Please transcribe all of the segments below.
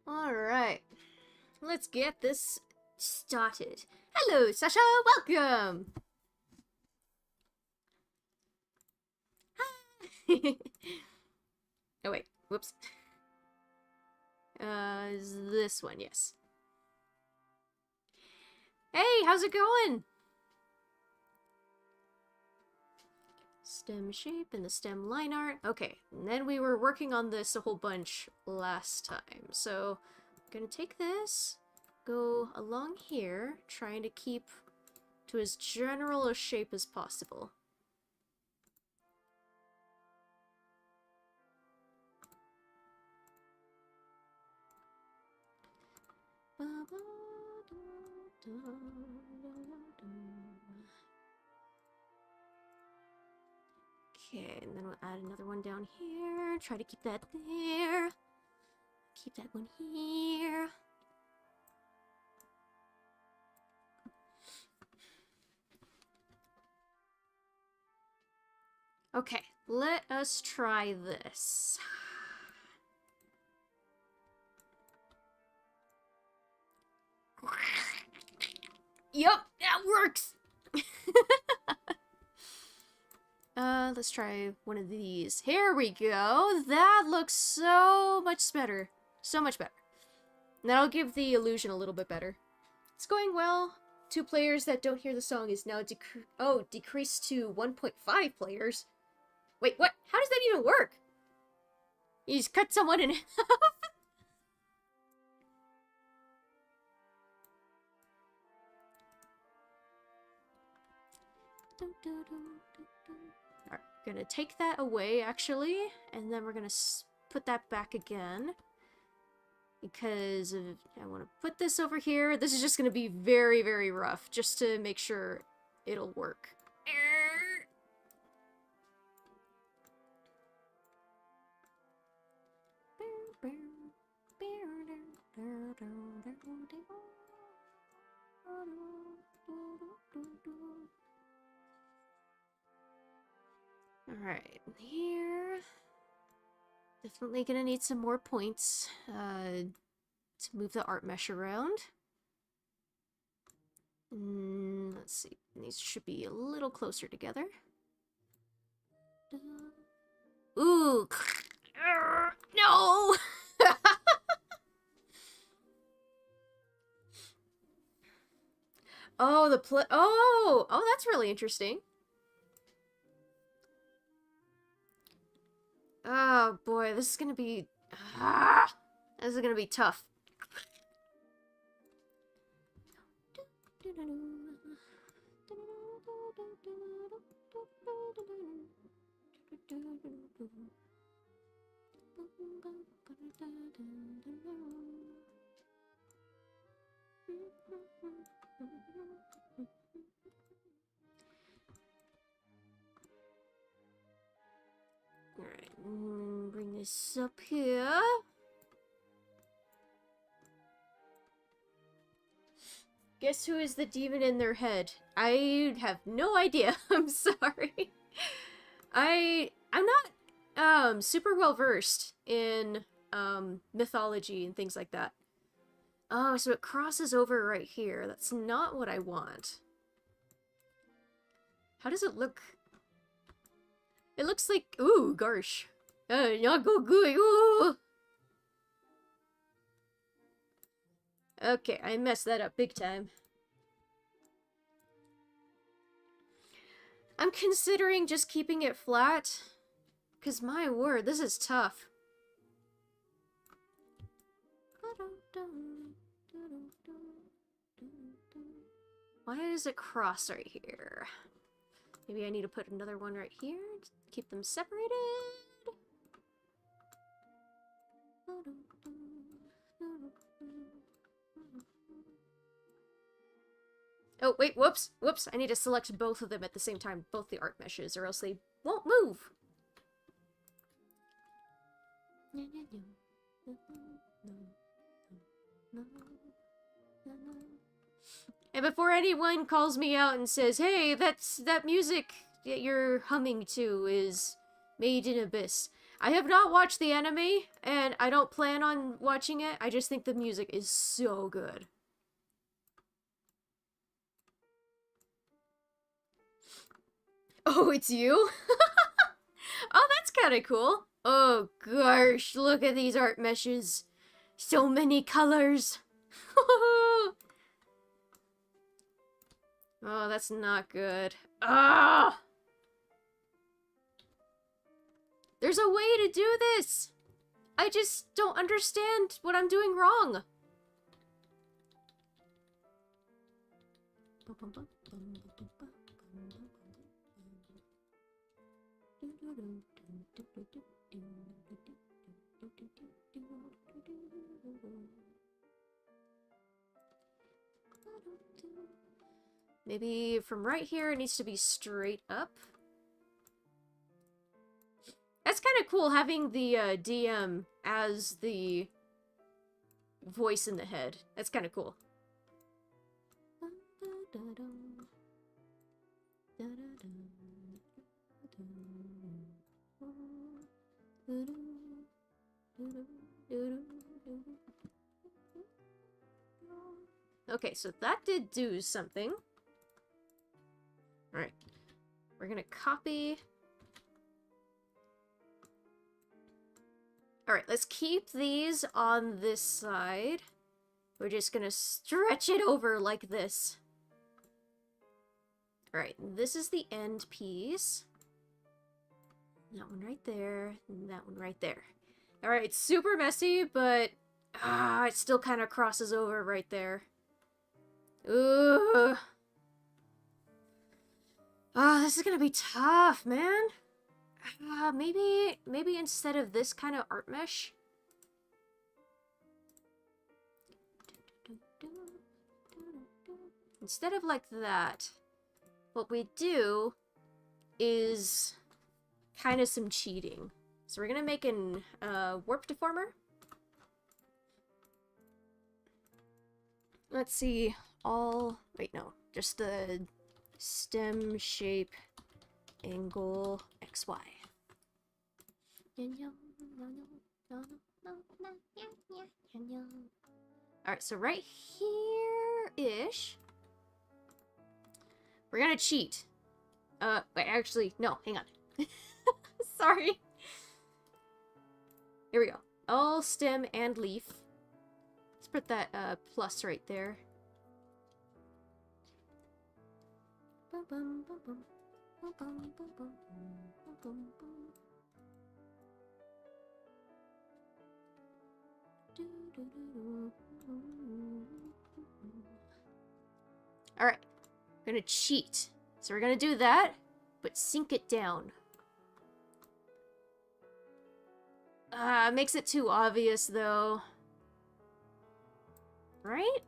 Alright, let's get this started. Hello, Sasha, welcome! Oh wait, whoops. Is this one, yes. Hey, how's it going? Stem shape and the stem line art. Okay, and then we were working on this a whole bunch last time. So, I'm gonna take this, go along here, trying to keep to as general a shape as possible. Okay, and then we'll add another one down here. Try to keep that there. Keep that one here. Okay, let us try this. Yup, that works! Let's try one of these. Here we go. That looks so much better. So much better. That'll give the illusion a little bit better. It's going well. 2 players that don't hear the song is now decreased to 1.5 players. Wait, what? How does that even work? You just cut someone in half? Alright, gonna take that away, actually, and then we're gonna put that back again. Because I want to put this over here. This is just gonna be very, very rough, just to make sure it'll work. Alright, here. Definitely gonna need some more points to move the art mesh around. Let's see, these should be a little closer together. Ooh! No! Oh, oh, that's really interesting. Oh boy, this is gonna be... this is gonna be tough. Alright, bring this up here. Guess who is the demon in their head? I have no idea. I'm sorry. I'm not super well versed in mythology and things like that. Oh, so it crosses over right here. That's not what I want. How does it look? It looks like, ooh, gosh. Not go gooey, ooh. Okay, I messed that up big time. I'm considering just keeping it flat Because my word, this is tough. Why is it cross right here? Maybe I need to put another one right here to keep them separated. Oh, wait, whoops, whoops. I need to select both of them at the same time, both the art meshes, or else they won't move. And before anyone calls me out and says, hey, that music that you're humming to is Made in Abyss. I have not watched the anime, and I don't plan on watching it. I just think the music is so good. Oh, it's you? Oh, that's kind of cool. Oh, gosh, look at these art meshes. So many colors. Oh, that's not good. Ah! There's a way to do this! I just don't understand what I'm doing wrong. Maybe from right here it needs to be straight up. That's kind of cool having the DM as the voice in the head. That's kind of cool. Okay, so that did do something. Alright. We're gonna copy. Alright, let's keep these on this side. We're just gonna stretch it over like this. Alright, this is the end piece. That one right there, and that one right there. Alright, it's super messy, but it still kind of crosses over right there. Ooh. This is gonna be tough, man. Maybe instead of this kind of art mesh. Instead of like that, what we do is kind of some cheating. So we're gonna make an warp deformer. Let's see, wait, no, just the stem shape angle XY. Alright, so right here-ish, we're gonna cheat. Wait, actually, no, hang on. Sorry. Here we go. All stem and leaf. Let's put that plus right there. Alright, we're gonna cheat. So we're gonna do that, but sink it down. Makes it too obvious though. Right?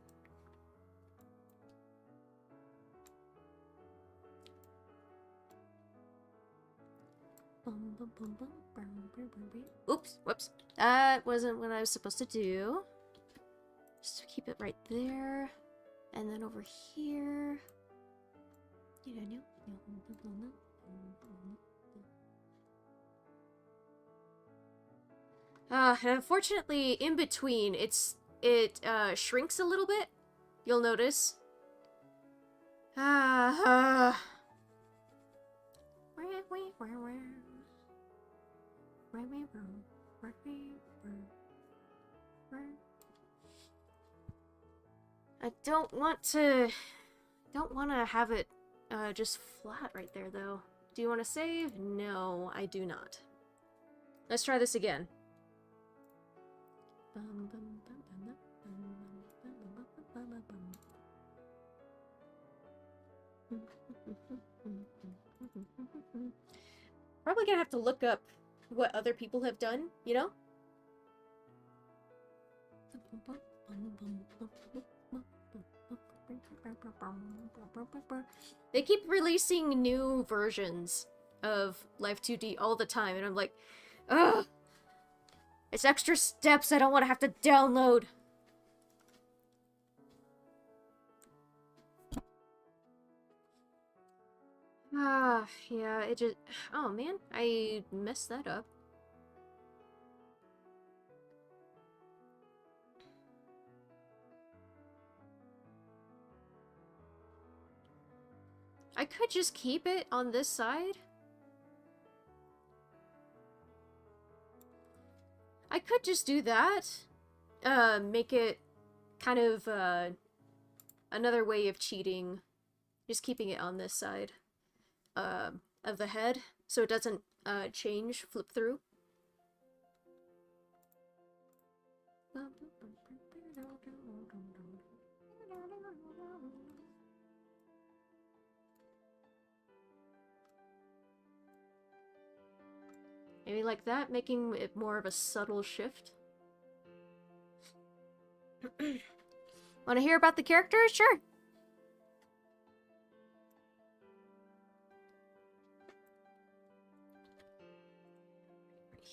Oops, whoops. That wasn't what I was supposed to do. Just keep it right there. And then over here. And unfortunately, in between, it shrinks a little bit. You'll notice. I don't want to have it just flat right there though. Do you want to save? No, I do not. Let's try this again. Probably gonna have to look up what other people have done, you know? They keep releasing new versions of Live2D all the time, and I'm like, ugh! It's extra steps I don't want to have to download. Ah, yeah, it just... Oh, man, I messed that up. I could just keep it on this side. I could just do that. Make it kind of, another way of cheating. Just keeping it on this side. Of the head, so it doesn't, change, flip through. Maybe like that, making it more of a subtle shift. Want to hear about the characters? Sure.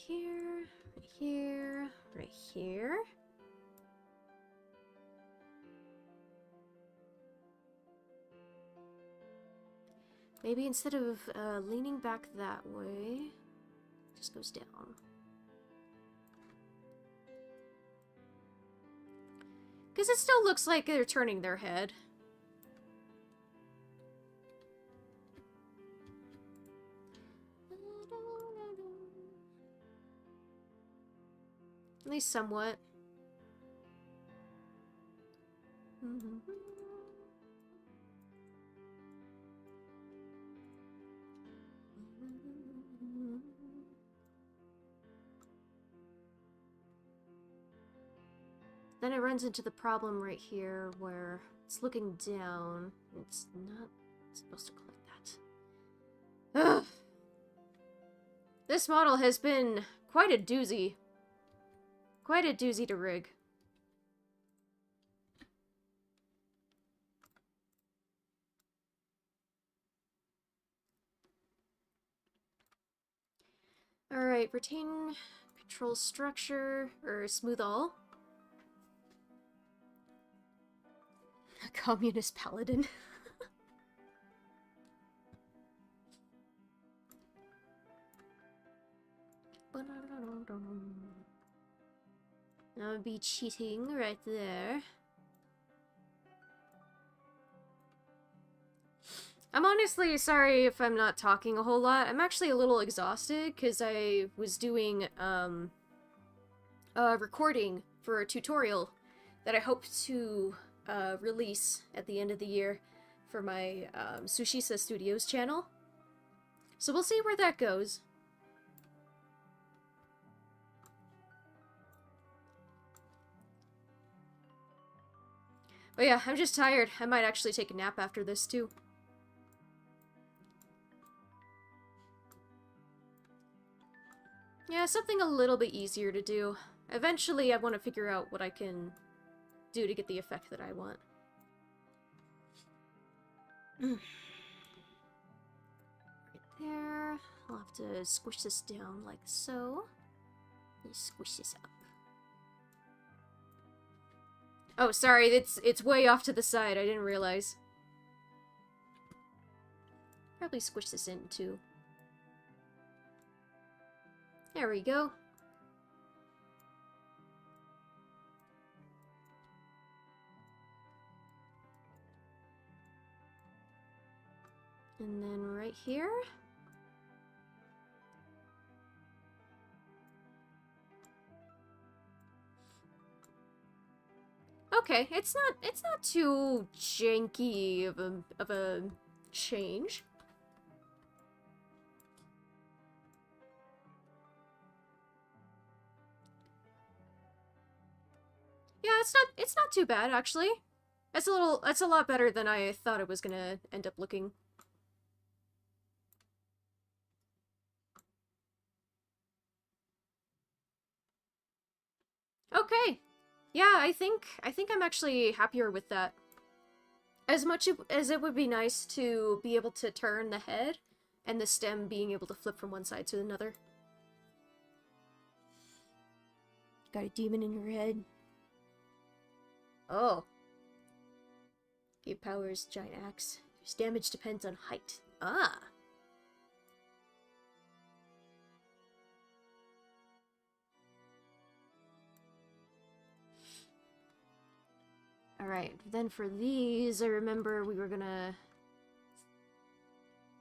Here, right here, right here. Maybe instead of leaning back that way, it just goes down. Because it still looks like they're turning their head. At least somewhat. Then it runs into the problem right here where it's looking down. It's not supposed to go like that. Ugh. This model has been quite a doozy. Quite a doozy to rig. Alright, retain control structure, or smooth all. A communist paladin. That would be cheating right there. I'm honestly sorry if I'm not talking a whole lot. I'm actually a little exhausted because I was doing recording for a tutorial that I hope to release at the end of the year for my Sushisa Studios channel. So we'll see where that goes. But yeah, I'm just tired. I might actually take a nap after this too. Yeah, something a little bit easier to do. Eventually, I want to figure out what I can do to get the effect that I want. Right there. I'll have to squish this down like so. Just squish this up. Oh, sorry, it's way off to the side. I didn't realize. Probably squish this in too. There we go. And then right here. Okay, it's not too janky of a change. Yeah, it's not too bad actually. That's a lot better than I thought it was gonna end up looking. Okay. Yeah, I think I'm actually happier with that. As much as it would be nice to be able to turn the head and the stem being able to flip from one side to another. Got a demon in your head. Oh. Gave powers, giant axe. Whose damage depends on height. Ah. Alright, then for these, I remember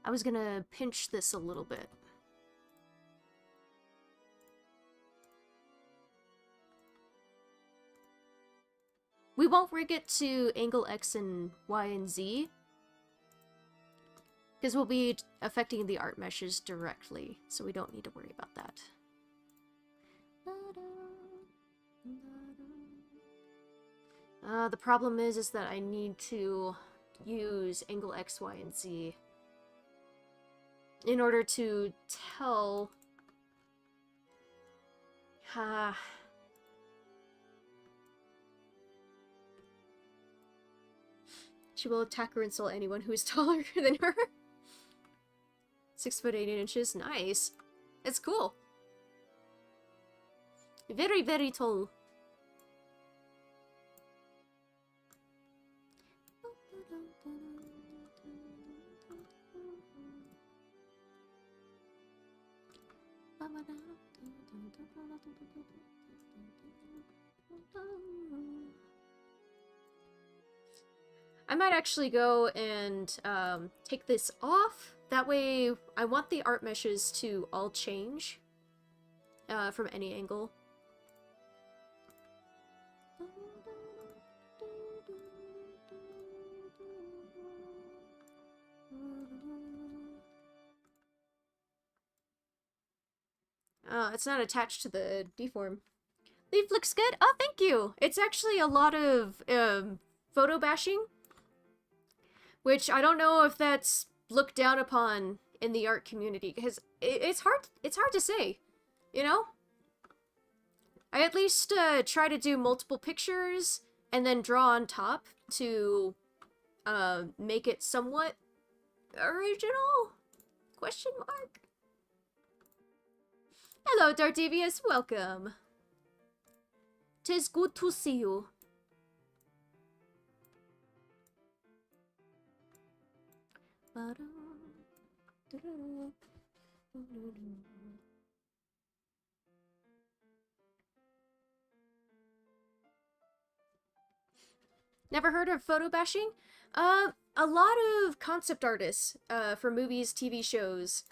I was gonna pinch this a little bit. We won't rig it to angle X and Y and Z, because we'll be affecting the art meshes directly, so we don't need to worry about that. The problem is that I need to use angle X, Y, and Z in order to tell... She will attack or insult anyone who is taller than her. 6 foot 8 inches. Nice. It's cool. Very, very tall. I might actually go and take this off. That way, I want the art meshes to all change from any angle. It's not attached to the deform. Leaf looks good. Oh, thank you. It's actually a lot of photo bashing, which I don't know if that's looked down upon in the art community, because it's hard to say, you know? I at least try to do multiple pictures and then draw on top to make it somewhat original? Question mark? Hello, Dardivius, welcome. 'Tis good to see you. Never heard of photo bashing? A lot of concept artists for movies, TV shows,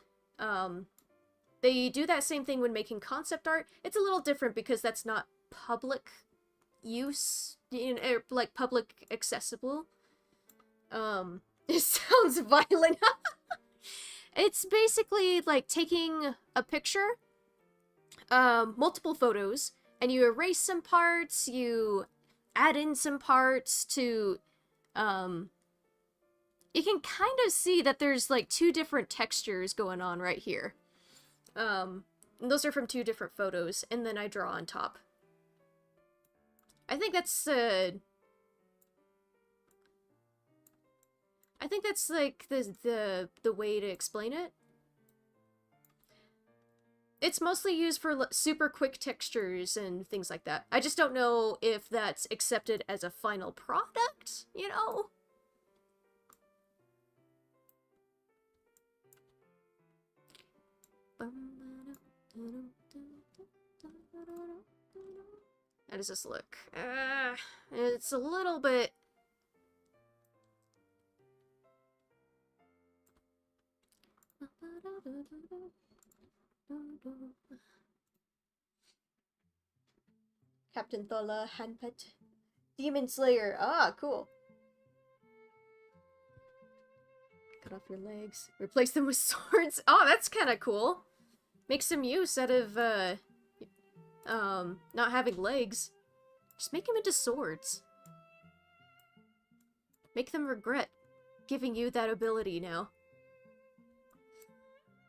they do that same thing when making concept art. It's a little different because that's not public use, like public accessible. It sounds violent. It's basically like taking a picture, multiple photos, and you erase some parts, you add in some parts to, you can kind of see that there's like 2 different textures going on right here. Those are from 2 different photos, and then I draw on top. I think that's like the way to explain it. It's mostly used for super quick textures and things like that. I just don't know if that's accepted as a final product, you know? How does this look? It's a little bit... Captain Thola, Handpet. Demon Slayer. Ah, cool. Cut off your legs. Replace them with swords. Oh, that's kind of cool. Make some use out of, not having legs. Just make them into swords. Make them regret giving you that ability now.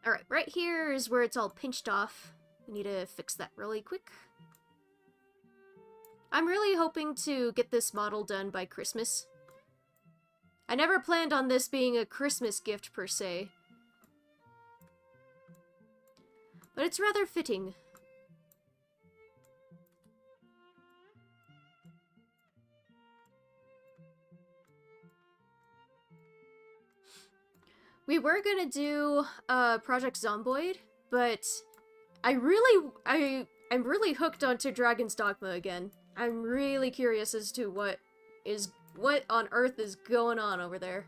Alright, right here is where it's all pinched off. We need to fix that really quick. I'm really hoping to get this model done by Christmas. I never planned on this being a Christmas gift per se. But it's rather fitting. We were gonna do Project Zomboid, but I'm really hooked onto Dragon's Dogma again. I'm really curious as to what on earth is going on over there.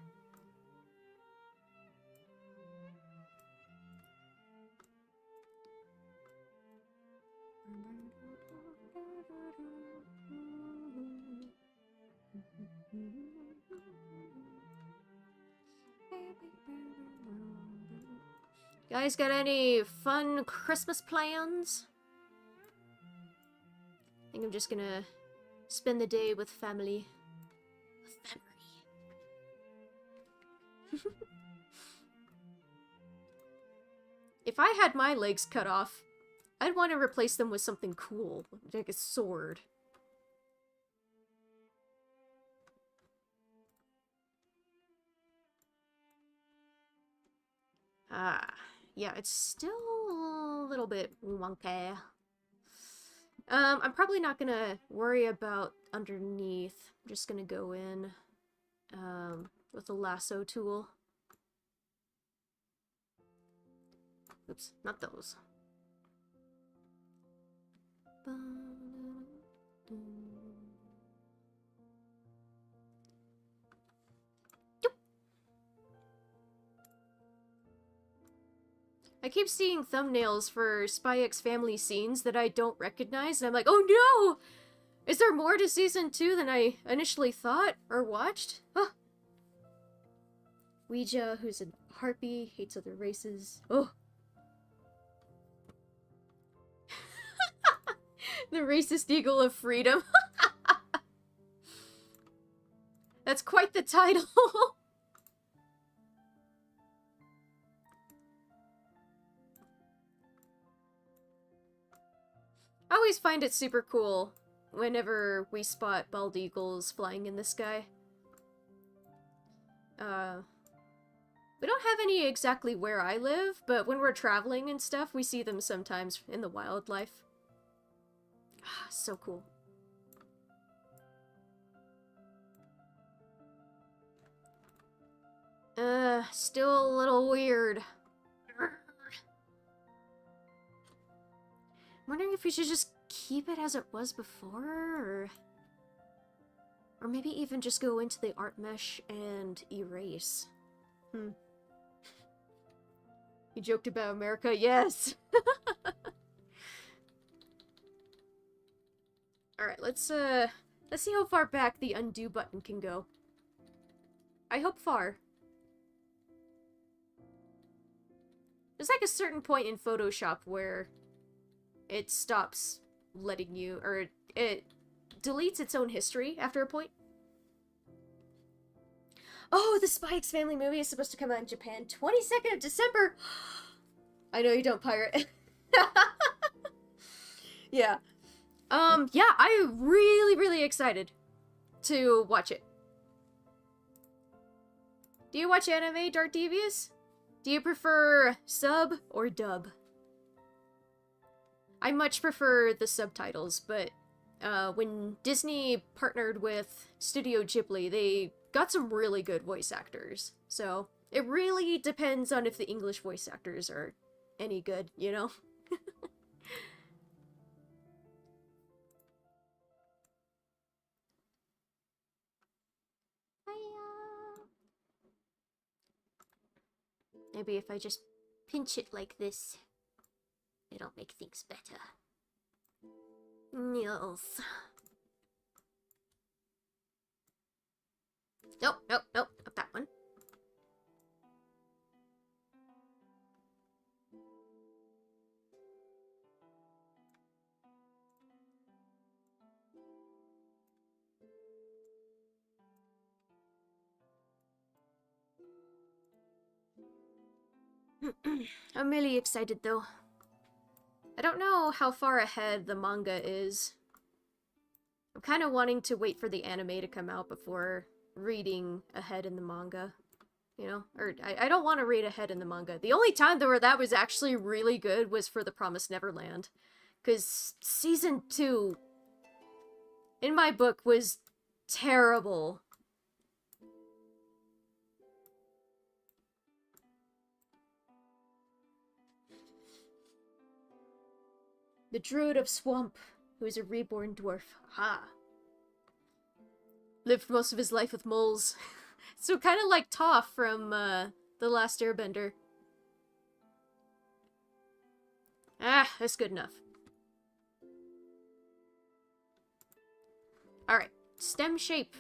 Guys, got any fun Christmas plans? I think I'm just gonna spend the day with family. If I had my legs cut off, I'd want to replace them with something cool, like a sword. Yeah, it's still a little bit wonky. I'm probably not gonna worry about underneath. I'm just gonna go in, with the lasso tool. Oops, not those. I keep seeing thumbnails for Spy X Family scenes that I don't recognize, and I'm like, oh no! Is there more to Season 2 than I initially thought or watched? Huh. Ouija, who's a harpy, hates other races. Oh. The racist eagle of freedom. That's quite the title. I always find it super cool whenever we spot bald eagles flying in the sky. We don't have any exactly where I live, but when we're traveling and stuff, we see them sometimes in the wildlife. Ah, so cool. Still a little weird. I'm wondering if we should just keep it as it was before, or maybe even just go into the art mesh and erase. You joked about America? Yes! Alright, let's see how far back the undo button can go. I hope far. There's like a certain point in Photoshop where it stops letting you, or it deletes its own history after a point. Oh, the Spy X Family movie is supposed to come out in Japan 22nd of December! I know you don't pirate. Yeah. Yeah, I'm really excited to watch it. Do you watch anime, Dark Devious? Do you prefer sub or dub? I much prefer the subtitles, but when Disney partnered with Studio Ghibli, they got some really good voice actors. So it really depends on if the English voice actors are any good, you know? Maybe if I just pinch it like this, it'll make things better. Yes. Nope, not that one. I'm really excited though. I don't know how far ahead the manga is. I'm kind of wanting to wait for the anime to come out before reading ahead in the manga. You know? Or, I don't want to read ahead in the manga. The only time that was actually really good was for The Promised Neverland. Because Season 2, in my book, was terrible. The Druid of Swamp, who is a reborn dwarf. Ha! Lived most of his life with moles. So kind of like Toph from The Last Airbender. Ah, that's good enough. Alright, stem shape.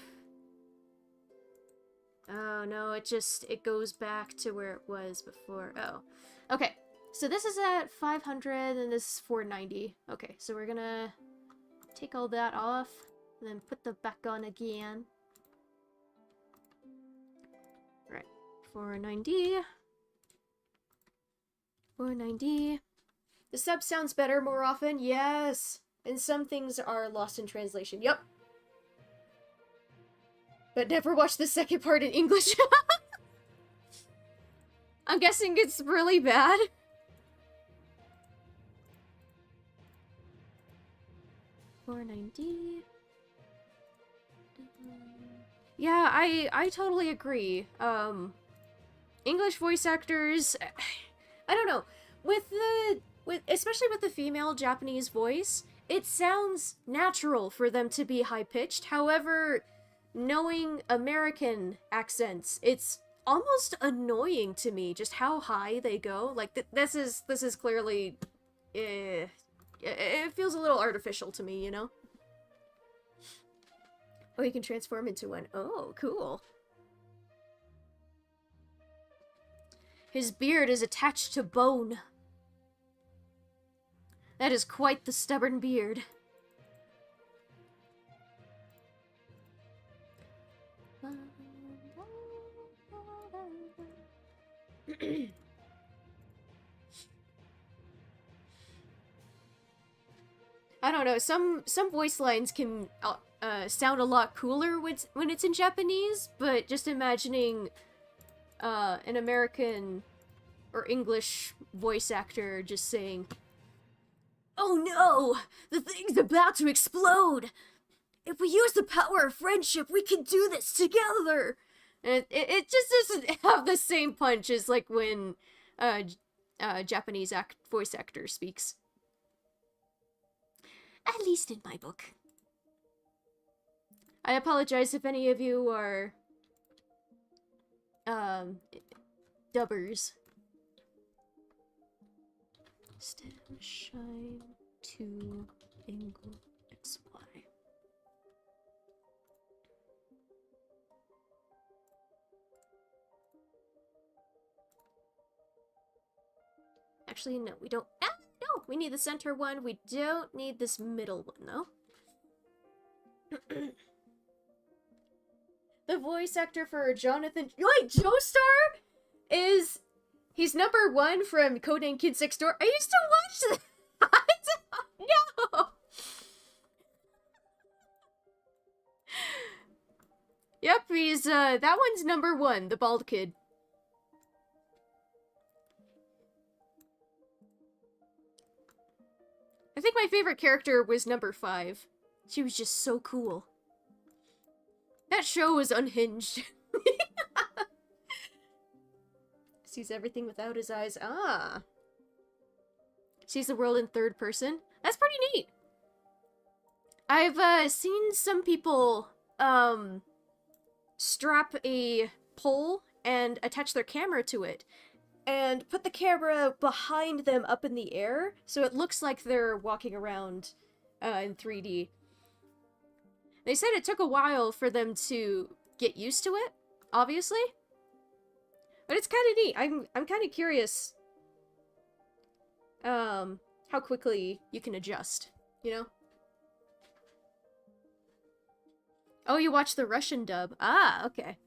Oh no, it goes back to where it was before. Oh. Okay, so this is at 500 and this is 490. Okay, so we're gonna take all that off and then put them back on again. Right, 490. 490. The sub sounds better more often. Yes! And some things are lost in translation. Yep. But never watch the second part in English. I'm guessing it's really bad. $4.90. Yeah, I totally agree. English voice actors, I don't know. Especially with the female Japanese voice, it sounds natural for them to be high-pitched. However, knowing American accents, it's almost annoying to me just how high they go. Like, this is clearly, it feels a little artificial to me, you know? Oh, you can transform into one. Oh, cool. His beard is attached to bone. That is quite the stubborn beard. I don't know, some voice lines can sound a lot cooler when it's in Japanese, but just imagining an American or English voice actor just saying, "Oh no! The thing's about to explode! If we use the power of friendship, we can do this together!" And it just doesn't have the same punch as like when Japanese voice actor speaks. At least in my book. I apologize if any of you are dubbers. Stem shine to angle XY. Actually, no, we don't. Ah, no, we need the center one. We don't need this middle one, though. The voice actor for Jonathan... Wait, Joestar he's #1 from Codename Kids Next Door. I used to watch that! No! Yep, he's, that one's #1, the bald kid. I think my favorite character was #5. She was just so cool. That show was unhinged. Sees everything without his eyes. Ah. Sees the world in third person. That's pretty neat. I've seen some people strap a pole and attach their camera to it and put the camera behind them up in the air so it looks like they're walking around in 3D. They said it took a while for them to get used to it, obviously. But it's kind of neat. I'm kind of curious how quickly you can adjust, you know? Oh, you watch the Russian dub. Ah, okay.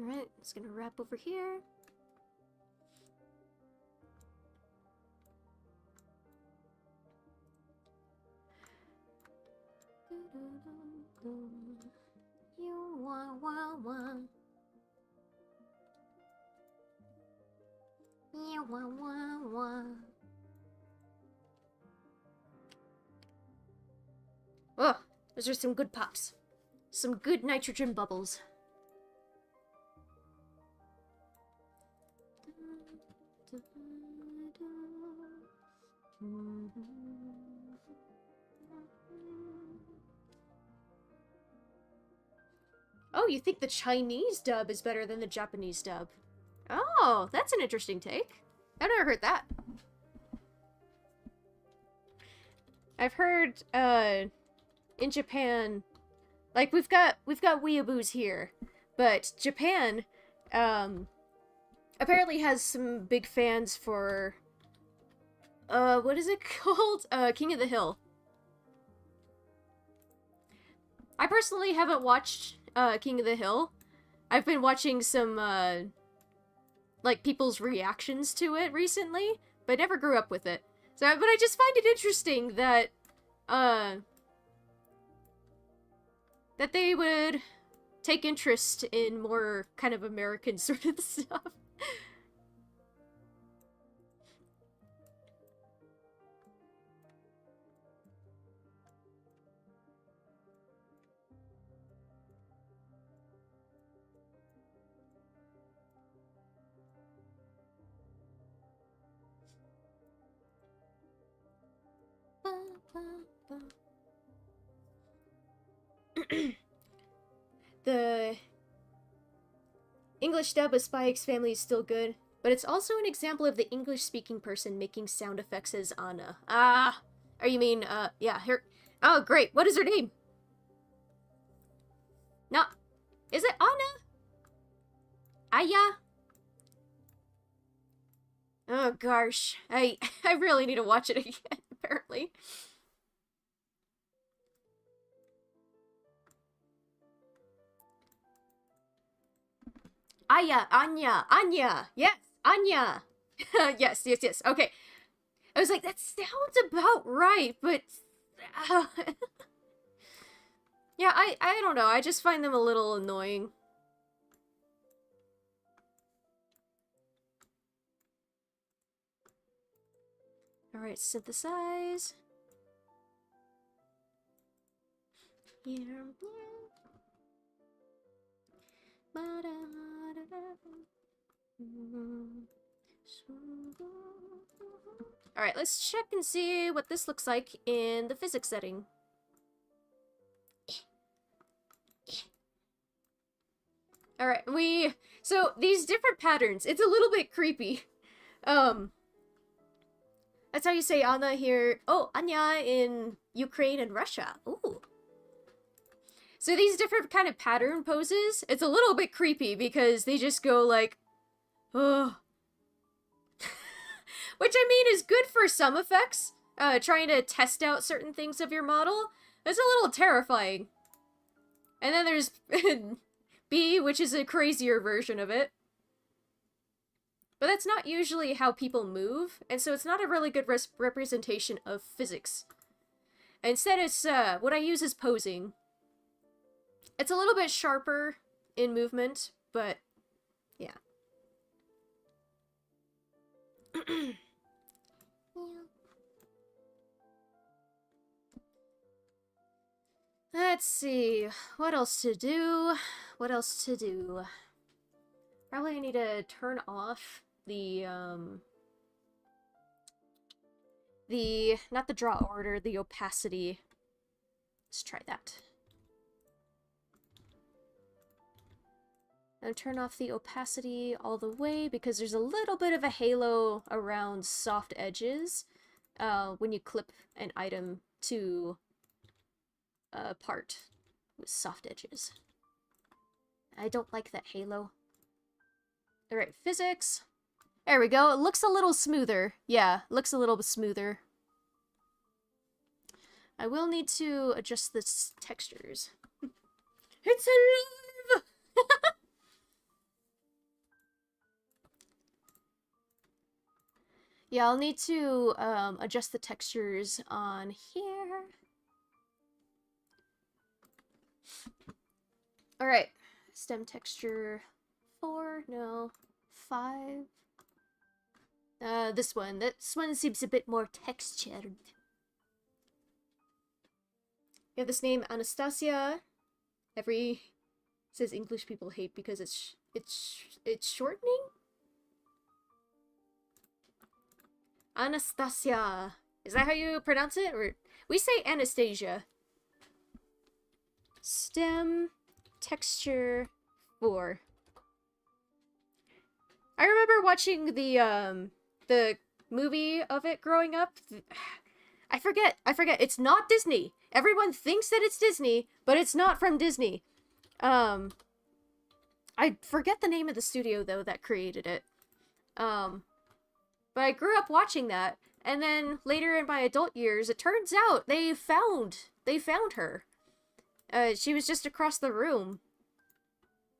Alright, it's gonna wrap over here. You want. You want. Oh, those are some good pops. Some good nitrogen bubbles. Oh, you think the Chinese dub is better than the Japanese dub? Oh, that's an interesting take. I've never heard that. I've heard, in Japan, like, we've got weeaboos here, but Japan, apparently has some big fans for, what is it called? King of the Hill. I personally haven't watched, King of the Hill. I've been watching some, like, people's reactions to it recently, but I never grew up with it. So, but I just find it interesting that, that they would take interest in more kind of American sort of stuff. The English dub of Spy X Family is still good, but it's also an example of the English-speaking person making sound effects as Anna. Or you mean, yeah, her... Oh, great, what is her name? No, is it Anna? Aya? Oh gosh, I really need to watch it again, apparently. Aya, Anya, yes, Anya. yes, okay. I was like, that sounds about right, but... yeah, I don't know, I just find them a little annoying. Alright, synthesize. Alright, let's check and see what this looks like in the physics setting. Alright, so these different patterns, it's a little bit creepy. That's how you say Anna here. Oh, Anya in Ukraine and Russia. Ooh. So these different kind of pattern poses, it's a little bit creepy because they just go like, oh. Which I mean is good for some effects. Trying to test out certain things of your model. It's a little terrifying. And then there's B, which is a crazier version of it. But that's not usually how people move, and so it's not a really good representation of physics. Instead, it's, what I use is posing. It's a little bit sharper in movement, but, yeah. Let's see, what else to do? Probably I need to turn off not the draw order, the opacity. Let's try that. And turn off the opacity all the way because there's a little bit of a halo around soft edges when you clip an item to a part with soft edges. I don't like that halo. Alright, physics. There we go. It looks a little smoother. Yeah, looks a little bit smoother. I will need to adjust the textures. It's alive! Yeah, I'll need to adjust the textures on here. Alright. Stem texture 4, no, 5. This one. This one seems a bit more textured. You have this name, Anastasia. Says English people hate because it's shortening? Anastasia. Is that how you pronounce it? Or we say Anastasia. Stem texture 4. I remember watching the movie of it growing up. I forget. It's not Disney. Everyone thinks that it's Disney, but it's not from Disney. I forget the name of the studio though that created it. But I grew up watching that, and then later in my adult years, it turns out they found her. She was just across the room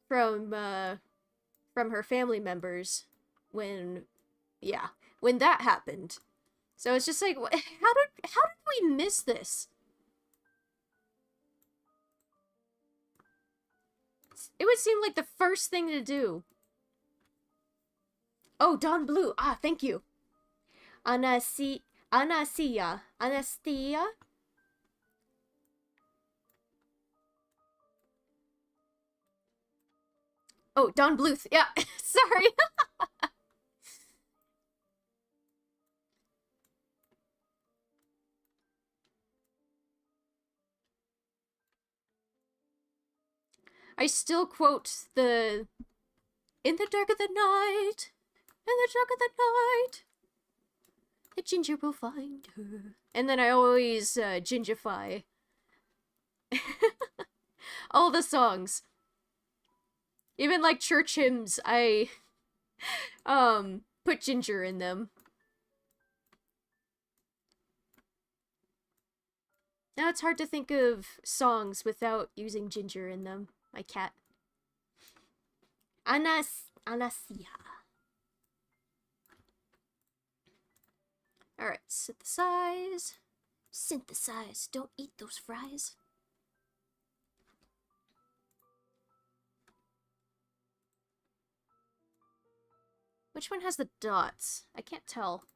from her family members when that happened. So it's just like, how did we miss this? It would seem like the first thing to do. Oh, Dawn Blue. Ah, thank you. Anastasia. Oh, Dawn Bluth. Yeah, sorry. I still quote the "In the dark of the night, in the dark of the night, the ginger will find her." And then I always gingify all the songs. Even like church hymns, I put ginger in them. Now it's hard to think of songs without using ginger in them. My cat. Anasia. Alright, synthesize. Synthesize. Don't eat those fries. Which one has the dots? I can't tell.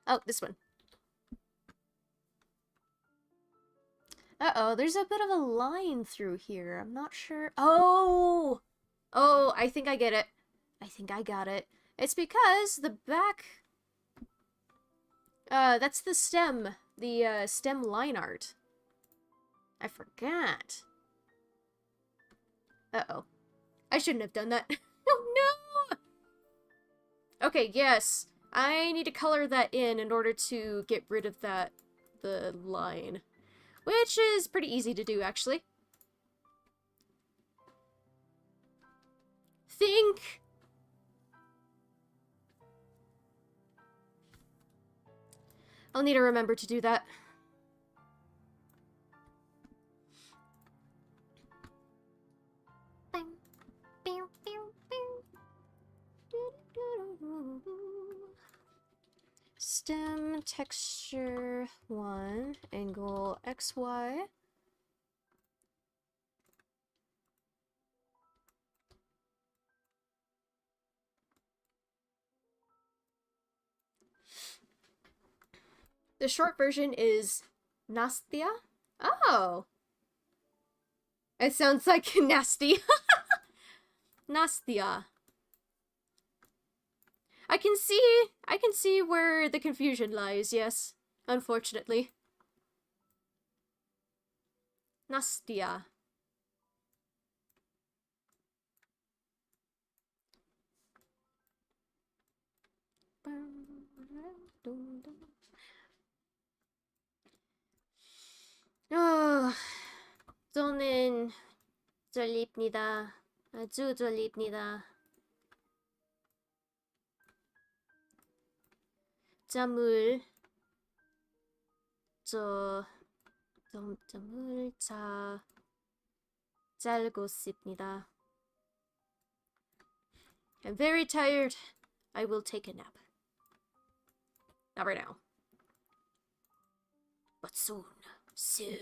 Oh, this one. Uh-oh, there's a bit of a line through here. I'm not sure. Oh! Oh, I think I get it. I think I got it. It's because the back... that's the stem. The, stem line art. I forgot. Uh-oh. I shouldn't have done that. Oh, no! Okay, yes. I need to color that in order to get rid of the line. Which is pretty easy to do, actually. Think! I'll need to remember to do that. Stem texture 1, angle XY. The short version is Nastia. Oh! It sounds like nasty. Nastia. I can see where the confusion lies, yes. Unfortunately. Nastia. 저는 졸립니다. 아주 졸립니다. 잠을 자고 싶습니다. I'm very tired. I will take a nap. Not right now. But soon. Soon.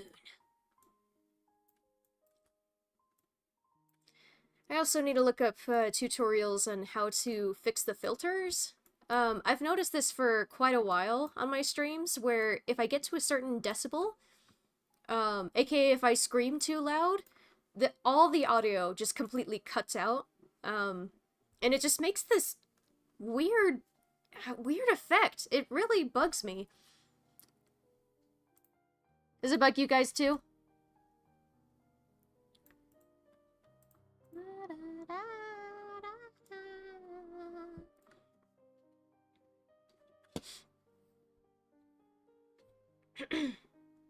I also need to look up tutorials on how to fix the filters. I've noticed this for quite a while on my streams, where if I get to a certain decibel, aka if I scream too loud, all the audio just completely cuts out. And it just makes this weird effect. It really bugs me. Does it bug you guys too?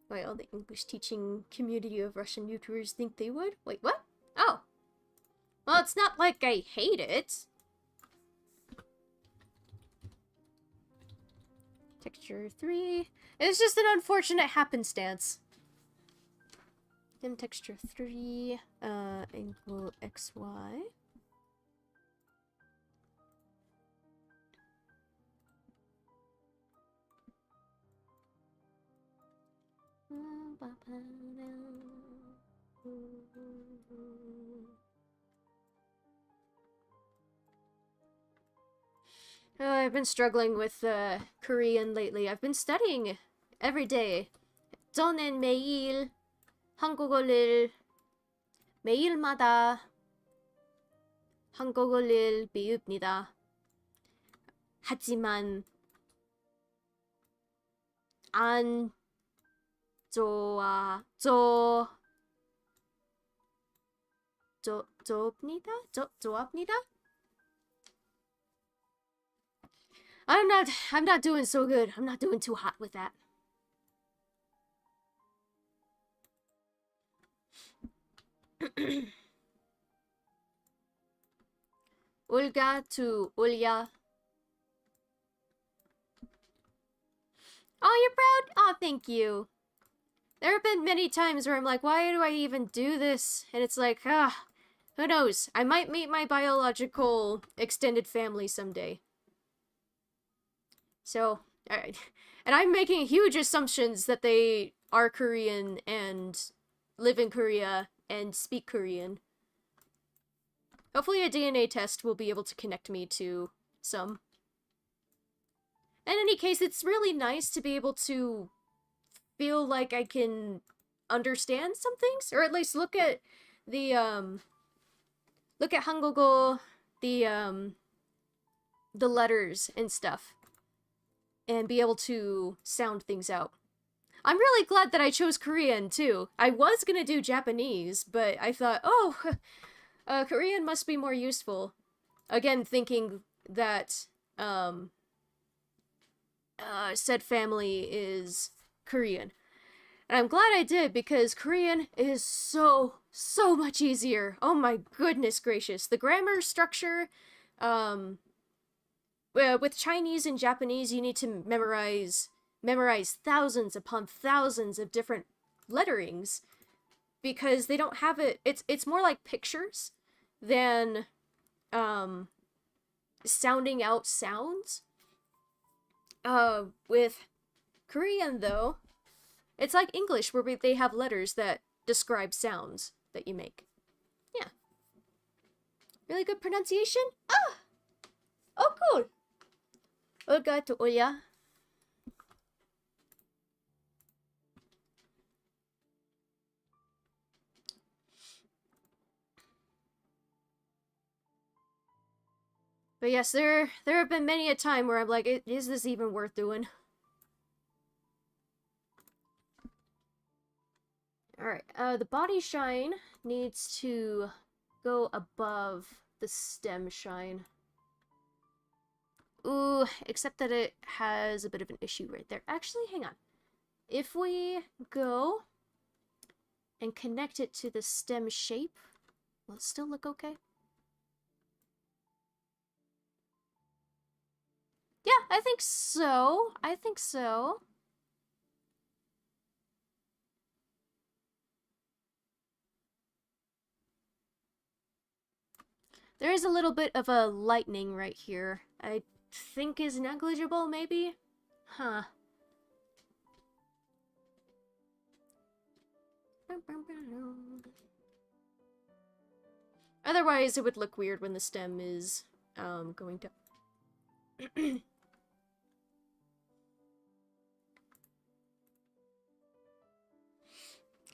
Wait, all the English teaching community of Russian YouTubers think they would? Wait, what? Oh. Well, it's not like I hate it. Texture 3. It's just an unfortunate happenstance. Then texture 3, angle XY. I've been struggling with Korean lately. I've been studying every day. 저는 매일 한국어를 매일마다 한국어를 배웁니다. 하지만 안 좋아합니다? I'm not doing so good. I'm not doing too hot with that. Olga to Olya. Oh, you're proud? Oh, thank you. There have been many times where I'm like, why do I even do this? And it's like, who knows? I might meet my biological extended family someday. So, alright. And I'm making huge assumptions that they are Korean and live in Korea and speak Korean. Hopefully a DNA test will be able to connect me to some. In any case, it's really nice to be able to feel like I can understand some things, or at least look at the look at Hangugo, the letters and stuff, and be able to sound things out. I'm really glad that I chose Korean too. I was gonna do Japanese, but I thought, oh, Korean must be more useful. Again, thinking that said family is Korean. And I'm glad I did, because Korean is so much easier. Oh my goodness gracious. The grammar structure, with Chinese and Japanese, you need to memorize thousands upon thousands of different letterings, because they don't have it. It's more like pictures than sounding out sounds. With Korean, though, it's like English, where they have letters that describe sounds that you make. Yeah. Really good pronunciation? Ah! Oh, cool! Olga to Olya. But yes, there have been many a time where I'm like, is this even worth doing? Alright, the body shine needs to go above the stem shine. Ooh, except that it has a bit of an issue right there. Actually, hang on. If we go and connect it to the stem shape, will it still look okay? Yeah, I think so. I think so. There is a little bit of a lightning right here. I think is negligible, maybe? Huh. Otherwise, it would look weird when the stem is going down.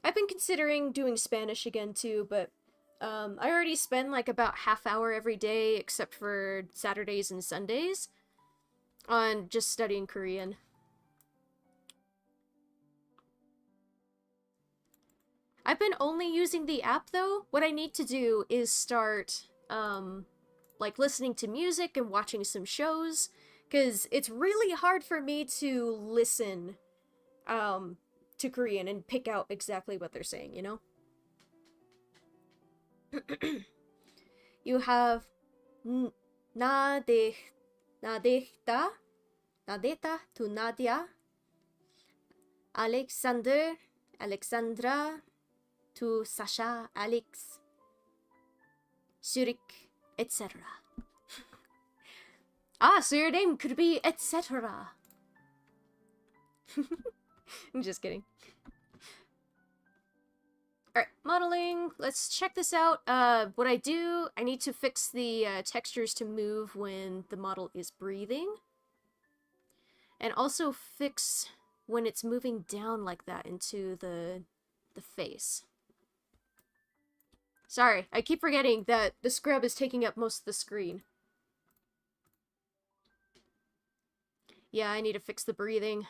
I've been considering doing Spanish again too, but I already spend like about half hour every day, except for Saturdays and Sundays, on just studying Korean. I've been only using the app though. What I need to do is start like listening to music and watching some shows, because it's really hard for me to listen to Korean and pick out exactly what they're saying, you know? You have Nadehta to Nadia, Alexandra to Sasha, Alex, Zurich, etc. Ah, so your name could be etc. I'm just kidding. Alright, modeling. Let's check this out. What I do, I need to fix the textures to move when the model is breathing. And also fix when it's moving down like that into the face. Sorry, I keep forgetting that the scrub is taking up most of the screen. Yeah, I need to fix the breathing.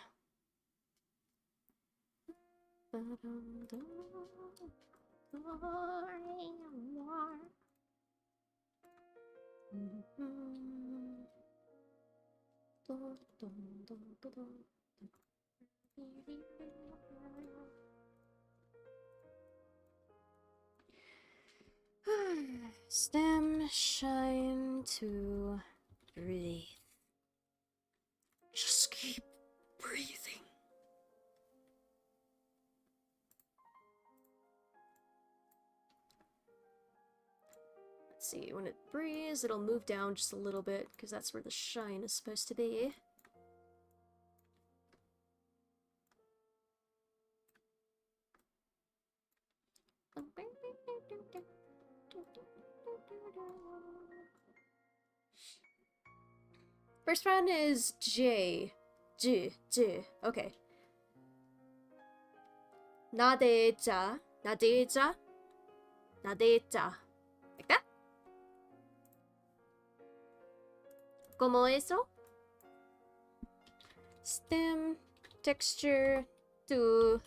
Stem, shine to breathe. Just keep breathing. Let's see, when it breathes, it'll move down just a little bit, because that's where the shine is supposed to be. First one is J. J. Okay. 나대자. 나대자. 나대자. Like that? Como eso? Stem, texture, to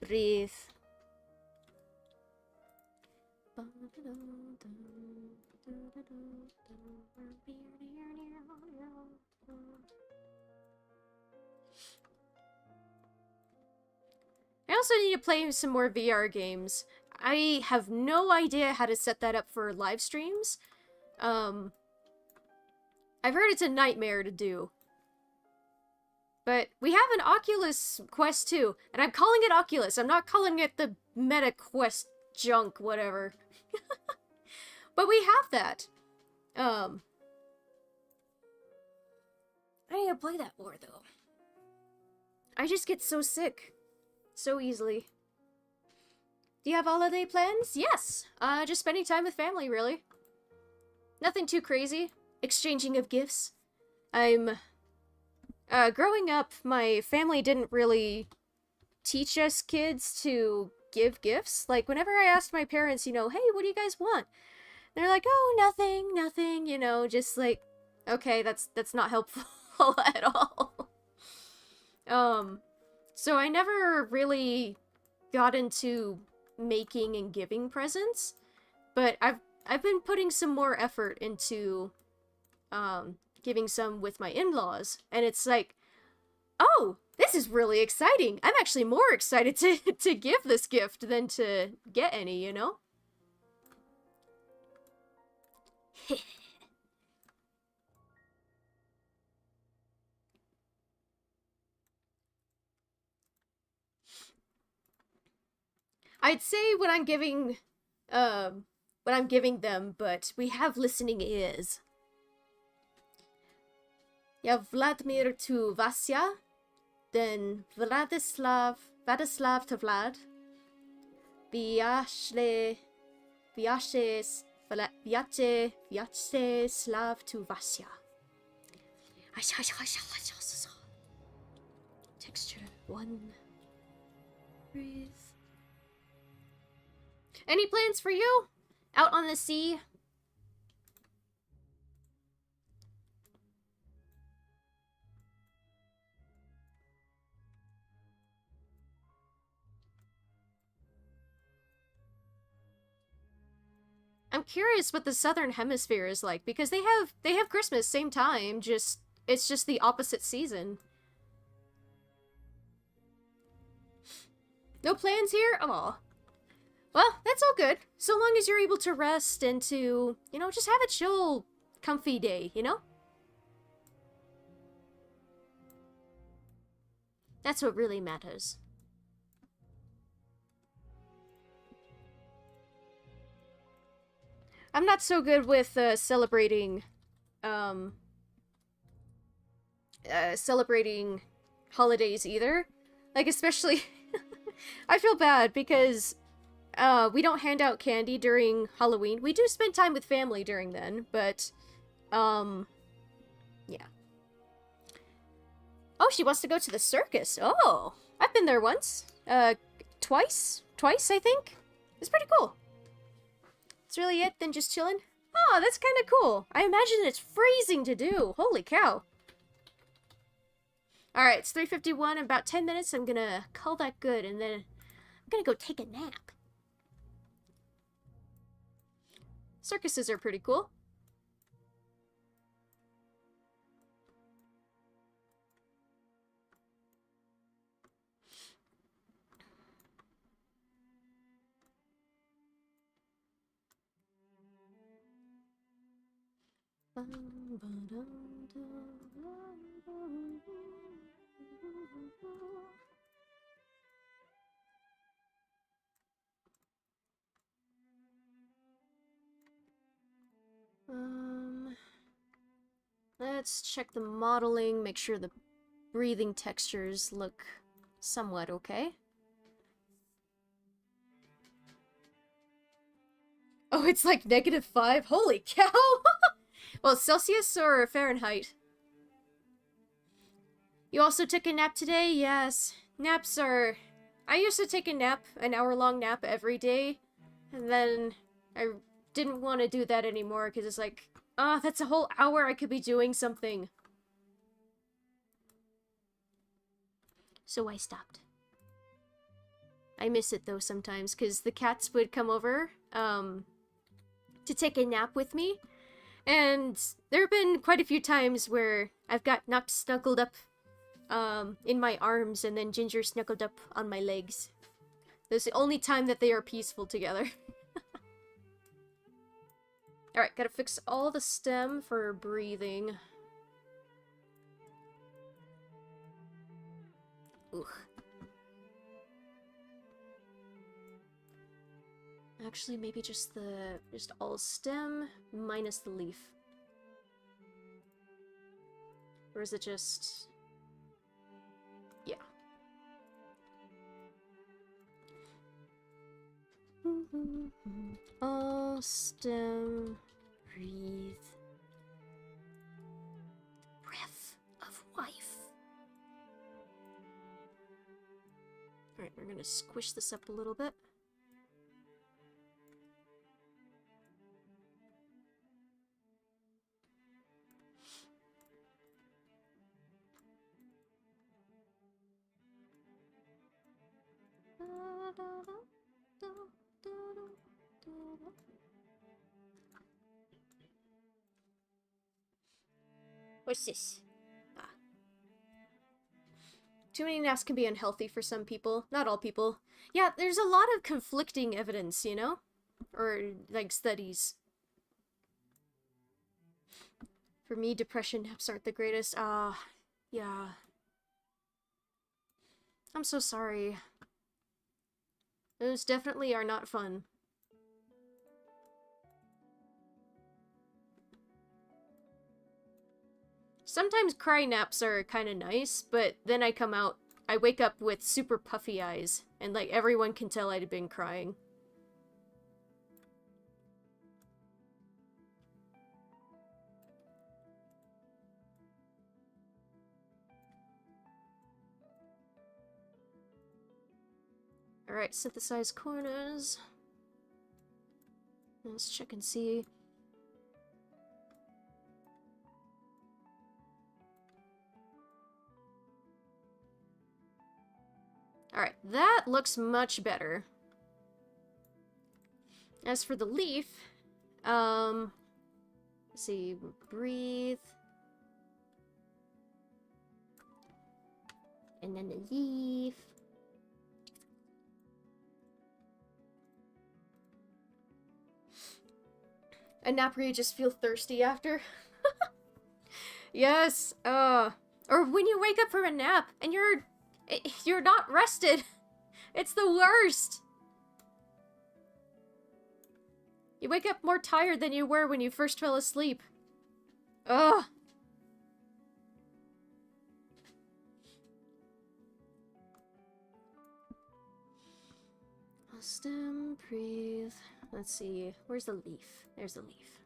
breathe. I also need to play some more VR games. I have no idea how to set that up for live streams. I've heard it's a nightmare to do. But we have an Oculus Quest 2, and I'm calling it Oculus. I'm not calling it the Meta Quest junk, whatever. But we have that. I need to play that more, though. I just get so sick. So easily. Do you have holiday plans? Yes! Just spending time with family, really. Nothing too crazy. Exchanging of gifts. Growing up, my family didn't really teach us kids to give gifts. Like, whenever I asked my parents, you know, hey, what do you guys want? They're like, oh, nothing, you know, just like, okay, that's not helpful at all. So I never really got into making and giving presents, but I've been putting some more effort into giving some with my in-laws, and it's like, oh, this is really exciting. I'm actually more excited to give this gift than to get any, you know? I'd say when I'm giving what I'm giving them, but we have listening ears. Yeah, Vladimir to Vasya, then Vladislav to Vlad, Vyacheslav to Vasya. Texture 1. Breathe. Any plans for you? Out on the sea? I'm curious what the Southern Hemisphere is like, because they have Christmas same time, it's just the opposite season. No plans here? Aw. Well, that's all good. So long as you're able to rest and to, you know, just have a chill, comfy day, you know? That's what really matters. I'm not so good with celebrating holidays either. Like, especially I feel bad because we don't hand out candy during Halloween. We do spend time with family during then, but yeah. Oh, she wants to go to the circus. Oh, I've been there once. Twice, I think. It's pretty cool. That's really it, then just chilling? Oh, that's kind of cool. I imagine it's freezing to do. Holy cow. Alright, it's 3:51. In about 10 minutes, I'm gonna call that good, and then I'm gonna go take a nap. Circuses are pretty cool. Let's check the modeling, make sure the breathing textures look somewhat okay. Oh, it's like -5? Holy cow! Well, Celsius or Fahrenheit? You also took a nap today? Yes. Naps are... I used to take a nap, an hour-long nap every day, and then I didn't want to do that anymore because it's like, oh, that's a whole hour I could be doing something. So I stopped. I miss it though sometimes because the cats would come over to take a nap with me, and there have been quite a few times where I've got Noct snuggled up in my arms and then Ginger snuggled up on my legs. That's the only time that they are peaceful together. Alright, gotta fix all the stem for breathing. Ugh. Actually, maybe just all stem minus the leaf. Or is it just... yeah. All stem, breathe. Breath of wife. Alright, we're gonna squish this up a little bit. What's this? Ah. Too many naps can be unhealthy for some people. Not all people. Yeah, there's a lot of conflicting evidence, you know? Or, like, studies. For me, depression naps aren't the greatest. Yeah. I'm so sorry. Those definitely are not fun. Sometimes cry naps are kind of nice, but then I wake up with super puffy eyes, and like everyone can tell I'd been crying. Alright, synthesize corners. Let's check and see. Alright, that looks much better. As for the leaf, let's see, breathe. And then the leaf. A nap where you just feel thirsty after. Yes, or when you wake up from a nap and you're not rested. It's the worst. You wake up more tired than you were when you first fell asleep. Ugh. Stem, breathe. Let's see. Where's the leaf? There's the leaf.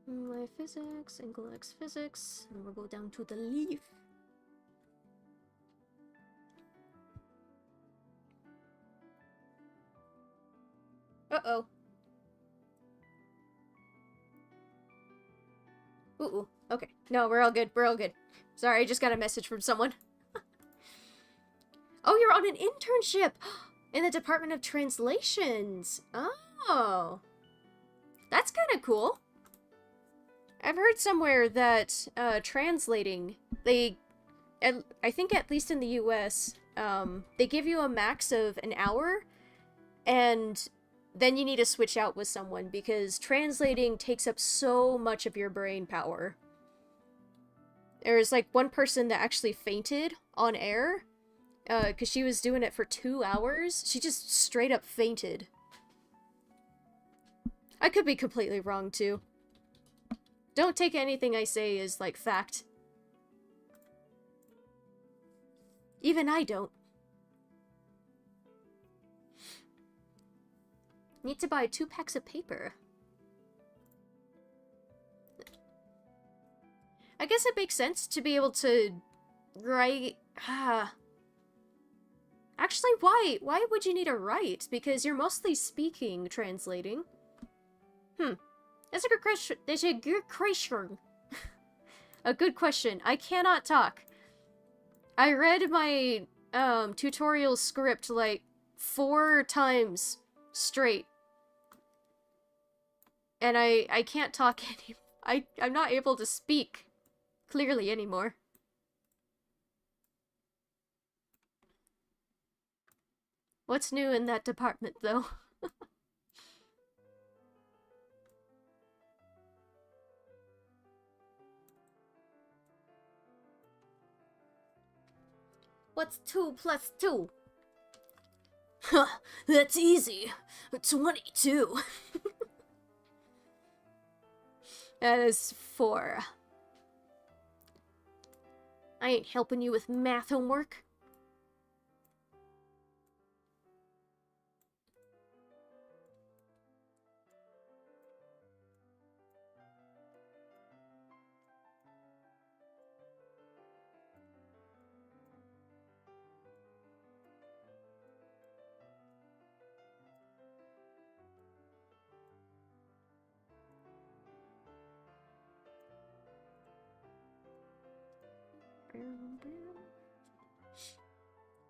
My physics, angle X physics, and we'll go down to the leaf. Uh-oh. Ooh, okay. No, we're all good. We're all good. Sorry, I just got a message from someone. Oh, you're on an internship in the Department of Translations. Oh. That's kind of cool. I've heard somewhere that translating, I think at least in the US, they give you a max of an hour, and then you need to switch out with someone because translating takes up so much of your brain power. There's like one person that actually fainted on air because she was doing it for 2 hours. She just straight up fainted. I could be completely wrong too. Don't take anything I say as like fact. Even I don't. Need to buy 2 packs of paper. I guess it makes sense to be able to write... Actually, why? Why would you need to write? Because you're mostly speaking, translating. That's a good question. That's a good question. A good question. I cannot talk. I read my tutorial script like 4 times straight. And I can't talk anymore. I'm not able to speak clearly anymore. What's new in that department, though? What's 2 plus 2? Huh, that's easy. 22. That is 4. I ain't helping you with math homework.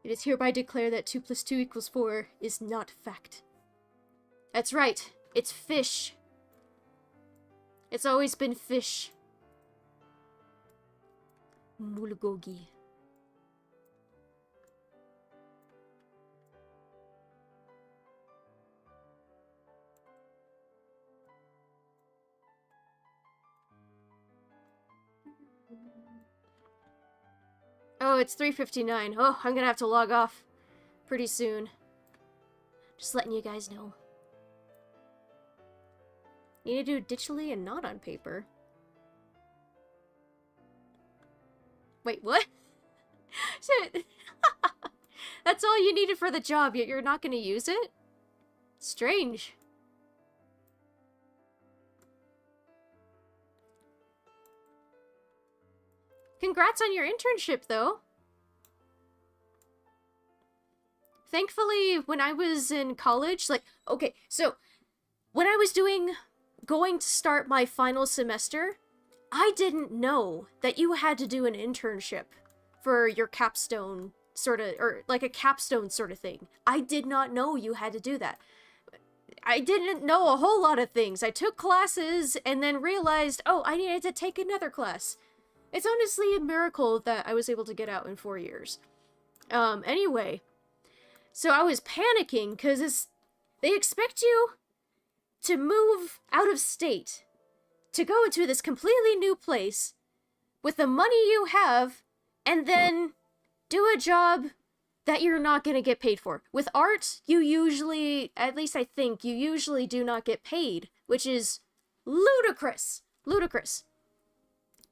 It is hereby declared that 2 plus 2 equals 4 is not fact. That's right. It's fish. It's always been fish. Mulgogi. Oh, it's 3:59. Oh, I'm gonna have to log off pretty soon. Just letting you guys know. You need to do it digitally and not on paper. Wait, what? Shit. That's all you needed for the job, yet you're not gonna use it? Strange. Congrats on your internship, though. Thankfully, when I was in college, like, okay, so when I was going to start my final semester, I didn't know that you had to do an internship for your capstone sort of, or like a capstone sort of thing. I did not know you had to do that. I didn't know a whole lot of things. I took classes and then realized, oh, I needed to take another class. It's honestly a miracle that I was able to get out in 4 years. Anyway, so I was panicking because they expect you to move out of state, to go into this completely new place with the money you have, and then do a job that you're not going to get paid for. With art, you usually, at least I think, you usually do not get paid, which is ludicrous. Ludicrous.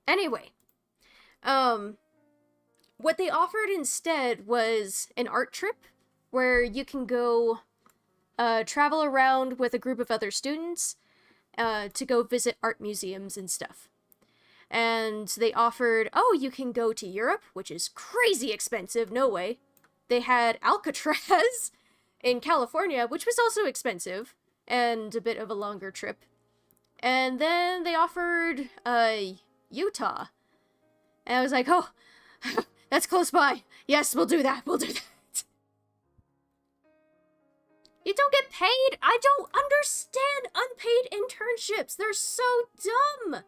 Anyway, what they offered instead was an art trip where you can go travel around with a group of other students to go visit art museums and stuff. And they offered, oh, you can go to Europe, which is crazy expensive, no way. They had Alcatraz in California, which was also expensive, and a bit of a longer trip. And then they offered Utah. And I was like, oh, that's close by. Yes, we'll do that, we'll do that. You don't get paid? I don't understand unpaid internships. They're so dumb.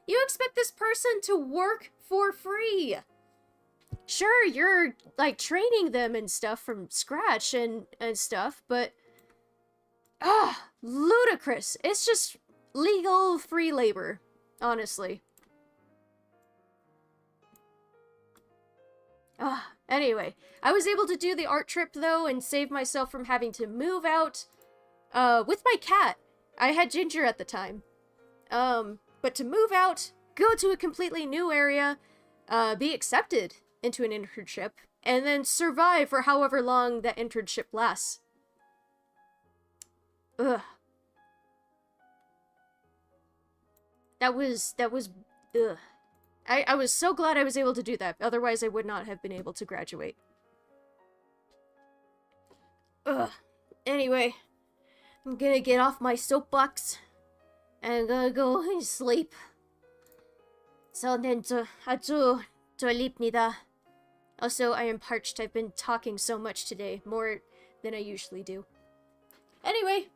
You expect this person to work for free. Sure, you're, like, training them and stuff from scratch and stuff, but... ludicrous. It's just legal free labor, honestly. Anyway, I was able to do the art trip, though, and save myself from having to move out, with my cat. I had Ginger at the time. But to move out, go to a completely new area, be accepted into an internship, and then survive for however long that internship lasts. Ugh. That was, ugh. I was so glad I was able to do that, otherwise I would not have been able to graduate. Ugh. Anyway, I'm gonna get off my soapbox, and I'm gonna go and sleep. So then, 아주 졸립니다. Also, I am parched. I've been talking so much today, more than I usually do. Anyway,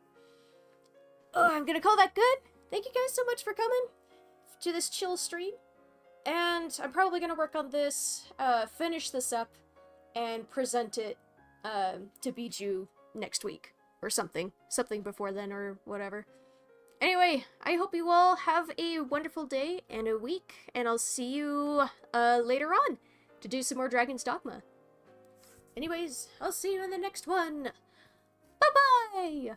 I'm gonna call that good. Thank you guys so much for coming to this chill stream. And I'm probably gonna work on this, finish this up, and present it, to Bijou next week. Or something. Something before then, or whatever. Anyway, I hope you all have a wonderful day and a week, and I'll see you, later on to do some more Dragon's Dogma. Anyways, I'll see you in the next one. Bye-bye!